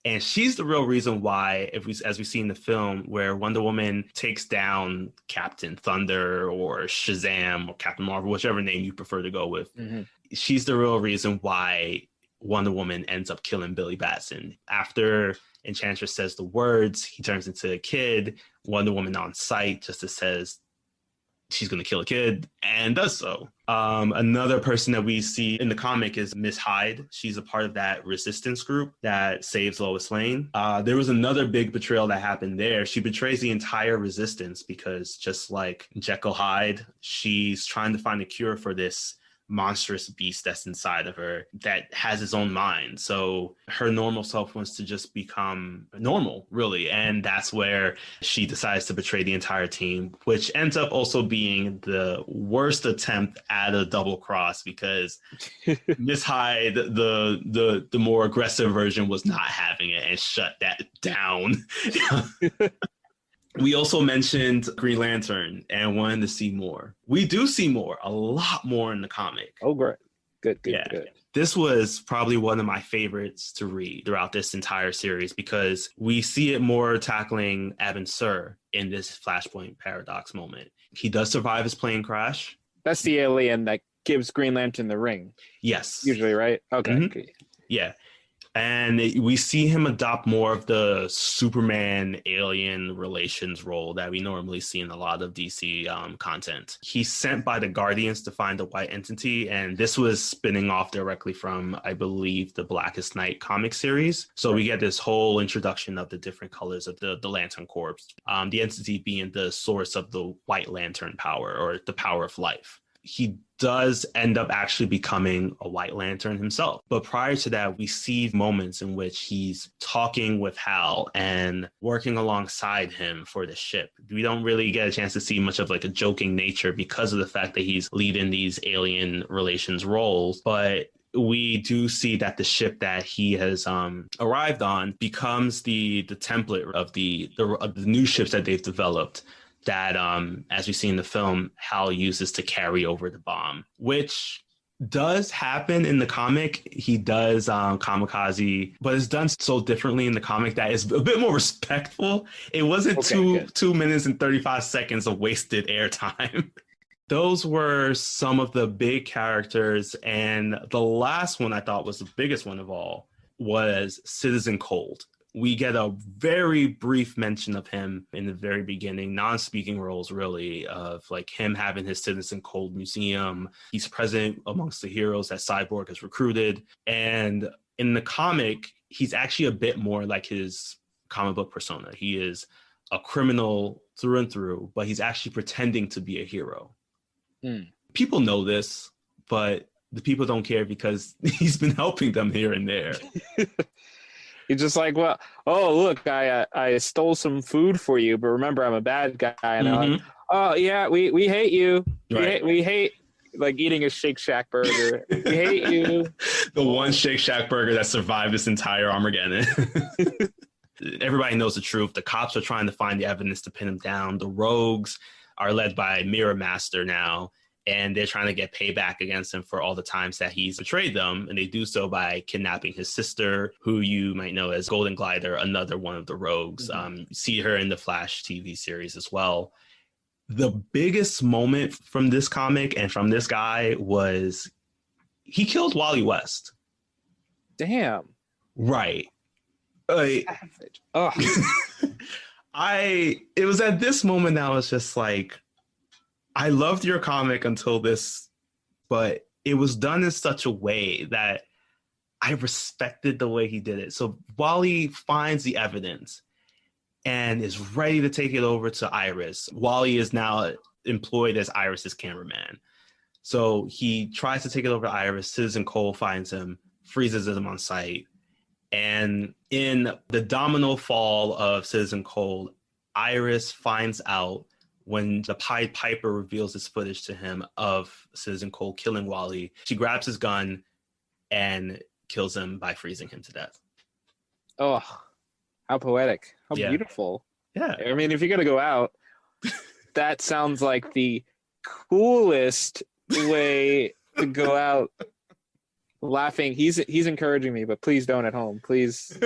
And she's the real reason why, as we see in the film, where Wonder Woman takes down Captain Thunder or Shazam or Captain Marvel, whichever name you prefer to go with. She's the real reason why Wonder Woman ends up killing Billy Batson. After Enchantress says the words, he turns into a kid. Wonder Woman on sight just says she's going to kill a kid and does so. Another person that we see in the comic is Miss Hyde. She's a part of that resistance group that saves Lois Lane. There was another big betrayal that happened there. She betrays the entire resistance because just like Jekyll Hyde, she's trying to find a cure for this monstrous beast that's inside of her that has its own mind. So her normal self wants to just become normal, really. And that's where she decides to betray the entire team, which ends up also being the worst attempt at a double cross because Miss Hyde, the more aggressive version, was not having it and shut that down. We also mentioned Green Lantern and wanted to see more. We do see more, a lot more in the comic. Oh, great. Good. This was probably one of my favorites to read throughout this entire series because we see it more tackling Evan Sur in this Flashpoint paradox moment. He does survive his plane crash. That's the alien that gives Green Lantern the ring. Yes. Usually, right? Okay. Mm-hmm. Yeah. And we see him adopt more of the Superman-alien relations role that we normally see in a lot of DC content. He's sent by the Guardians to find the white entity, and this was spinning off directly from, I believe, the Blackest Night comic series. So we get this whole introduction of the different colors of the Lantern Corps, the entity being the source of the White Lantern power, or the power of life. He does end up actually becoming a White Lantern himself. But prior to that, we see moments in which he's talking with Hal and working alongside him for the ship. We don't really get a chance to see much of like a joking nature because of the fact that he's leading these alien relations roles. But we do see that the ship that he has arrived on becomes the template of the new ships that they've developed, that, as we see in the film, Hal uses to carry over the bomb, which does happen in the comic. He does kamikaze, but it's done so differently in the comic that it's a bit more respectful. It wasn't 2 minutes and 35 seconds of wasted airtime. Those were some of the big characters. And the last one I thought was the biggest one of all was Citizen Cold. We get a very brief mention of him in the very beginning, non-speaking roles really, of like him having his Citizen Cold museum. He's present amongst the heroes that Cyborg has recruited. And in the comic, he's actually a bit more like his comic book persona. He is a criminal through and through, but he's actually pretending to be a hero. People know this, but the people don't care because he's been helping them here and there. He's just like, well, oh, look, I stole some food for you, but remember, I'm a bad guy. And I'm like, oh, yeah, we hate you. Right. We hate like eating a Shake Shack burger. We hate you. The one Shake Shack burger that survived this entire Armageddon. Everybody knows the truth. The cops are trying to find the evidence to pin him down. The rogues are led by Mirror Master now, and they're trying to get payback against him for all the times that he's betrayed them. And they do so by kidnapping his sister, who you might know as Golden Glider, another one of the rogues. You see her in the Flash TV series as well. The biggest moment from this comic and from this guy was he killed Wally West. Damn. Right. Savage. Oh. It was at this moment that I was just like, I loved your comic until this, but it was done in such a way that I respected the way he did it. So Wally finds the evidence and is ready to take it over to Iris. Wally is now employed as Iris's cameraman. So he tries to take it over to Iris. Citizen Cole finds him, freezes him on sight. And in the domino fall of Citizen Cold, Iris finds out when the Pied Piper reveals this footage to him of Citizen Cold killing Wally. She grabs his gun and kills him by freezing him to death. Oh, how poetic. How beautiful. Yeah. I mean, if you're going to go out, that sounds like the coolest way to go out. Laughing. He's encouraging me, but please don't at home. Please.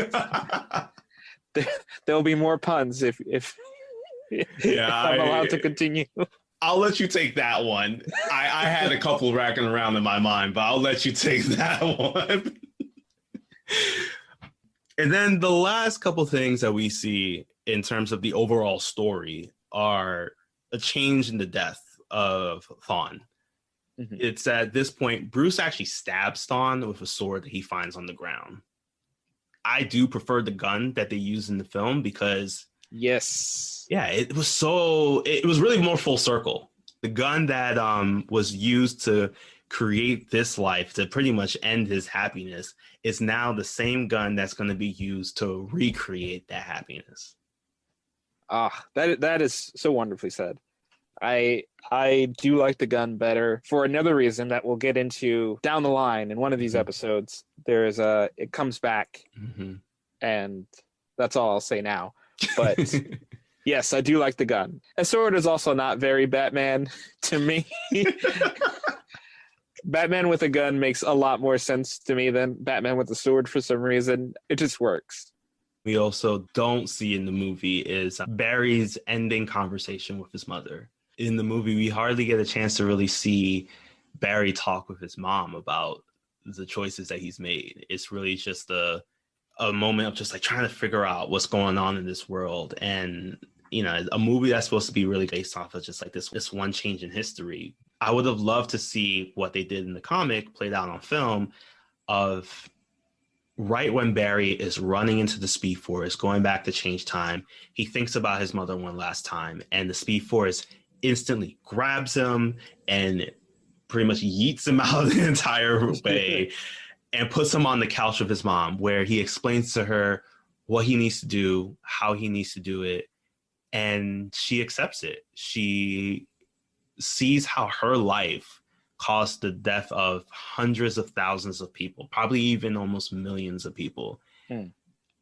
There'll be more puns if I'm allowed to continue. I'll let you take that one. I had a couple racking around in my mind, but I'll let you take that one. And then the last couple things that we see in terms of the overall story are a change in the death of Thawne. Mm-hmm. It's at this point, Bruce actually stabs Thawne with a sword that he finds on the ground. I do prefer the gun that they use in the film because it was really more full circle. The gun that was used to create this life, to pretty much end his happiness, is now the same gun that's going to be used to recreate that happiness. That is so wonderfully said. I do like the gun better for another reason that we'll get into down the line in one of these episodes. It comes back, and that's all I'll say now. But yes, I do like the gun. A sword is also not very Batman to me. Batman with a gun makes a lot more sense to me than Batman with a sword for some reason. It just works. We also don't see in the movie is Barry's ending conversation with his mother. In the movie, we hardly get a chance to really see Barry talk with his mom about the choices that he's made. It's really just a moment of just like trying to figure out what's going on in this world. And, you know, a movie that's supposed to be really based off of just like this one change in history. I would have loved to see what they did in the comic played out on film of right when Barry is running into the Speed Force, going back to change time, he thinks about his mother one last time, and the Speed Force instantly grabs him and pretty much yeets him out the entire way and puts him on the couch of his mom, where he explains to her what he needs to do, how he needs to do it, and she accepts it. She sees how her life caused the death of hundreds of thousands of people, probably even almost millions of people,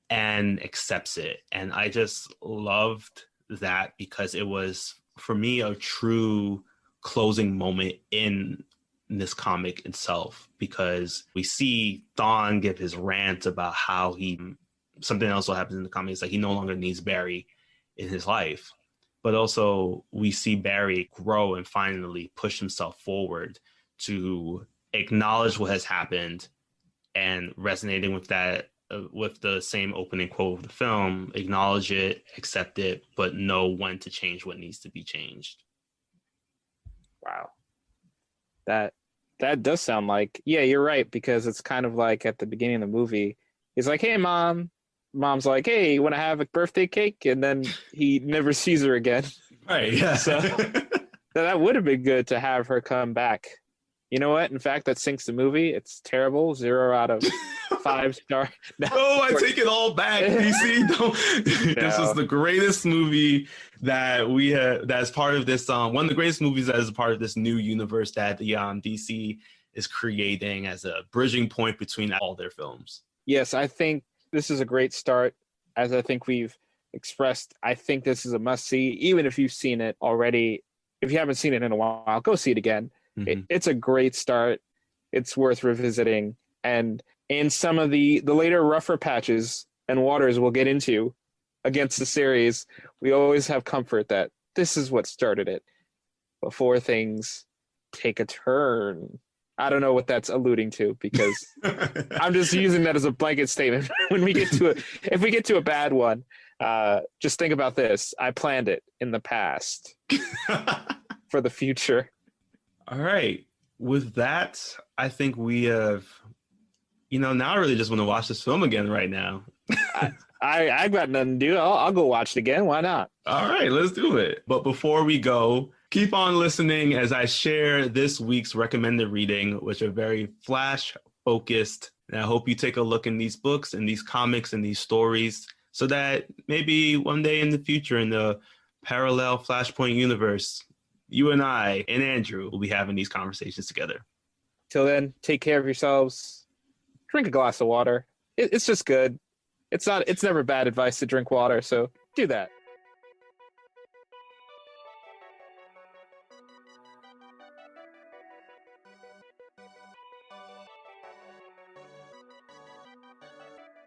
and accepts it. And I just loved that because it was, for me, a true closing moment in this comic itself, because we see Thawne give his rant about how something else will happen in the comic. It's like he no longer needs Barry in his life. But also we see Barry grow and finally push himself forward to acknowledge what has happened, and resonating with that, with the same opening quote of the film, acknowledge it, accept it, but know when to change what needs to be changed. Wow. That does sound like, yeah, you're right, because it's kind of like at the beginning of the movie, he's like, hey, Mom. Mom's like, hey, you want to have a birthday cake? And then he never sees her again. Right, yeah. So that would have been good to have her come back. You know what? In fact, that sinks the movie. It's terrible. 0 out of 5 star. No, I take it all back. DC, this is the greatest movie that we have, that's part of this, one of the greatest movies that is a part of this new universe that the DC is creating as a bridging point between all their films. Yes, I think this is a great start. As I think we've expressed, I think this is a must-see, even if you've seen it already. If you haven't seen it in a while, go see it again. Mm-hmm. It's a great start. It's worth revisiting. And in some of the later rougher patches and waters we'll get into against the series, we always have comfort that this is what started it before things take a turn. I don't know what that's alluding to, because I'm just using that as a blanket statement. When we get to if we get to a bad one, just think about this. I planned it in the past for the future. All right. With that, I think we have, now I really just want to watch this film again right now. I've got nothing to do. I'll go watch it again. Why not? All right, let's do it. But before we go, keep on listening as I share this week's recommended reading, which are very Flash focused. And I hope you take a look in these books and these comics and these stories, so that maybe one day in the future in the parallel Flashpoint universe, you and I and Andrew will be having these conversations together. Till then, take care of yourselves. Drink a glass of water. It's just good. It's never bad advice to drink water, so do that.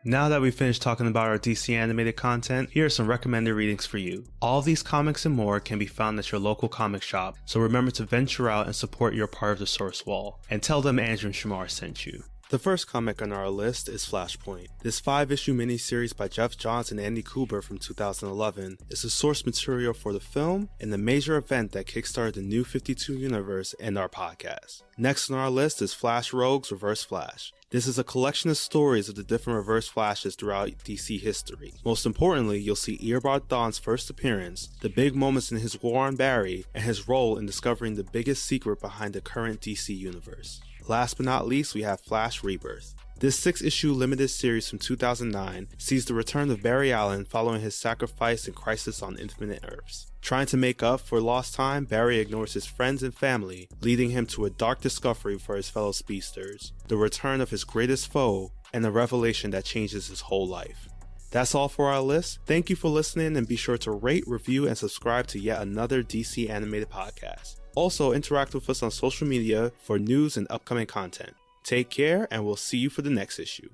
Now that we've finished talking about our DC animated content, here are some recommended readings for you. All of these comics and more can be found at your local comic shop, so remember to venture out and support your part of the source wall, and tell them Andrew and Shamar sent you. The first comic on our list is Flashpoint. This 5-issue miniseries by Jeff Johns and Andy Kubert from 2011 is the source material for the film and the major event that kickstarted the New 52 universe and our podcast. Next on our list is Flash Rogue's Reverse Flash. This is a collection of stories of the different Reverse Flashes throughout DC history. Most importantly, you'll see Eobard Thawne's first appearance, the big moments in his war on Barry, and his role in discovering the biggest secret behind the current DC universe. Last but not least, we have Flash Rebirth. This 6-issue limited series from 2009 sees the return of Barry Allen following his sacrifice in Crisis on Infinite Earths. Trying to make up for lost time, Barry ignores his friends and family, leading him to a dark discovery for his fellow speedsters, the return of his greatest foe, and a revelation that changes his whole life. That's all for our list. Thank you for listening, and be sure to rate, review, and subscribe to yet another DC animated podcast. Also, interact with us on social media for news and upcoming content. Take care, and we'll see you for the next issue.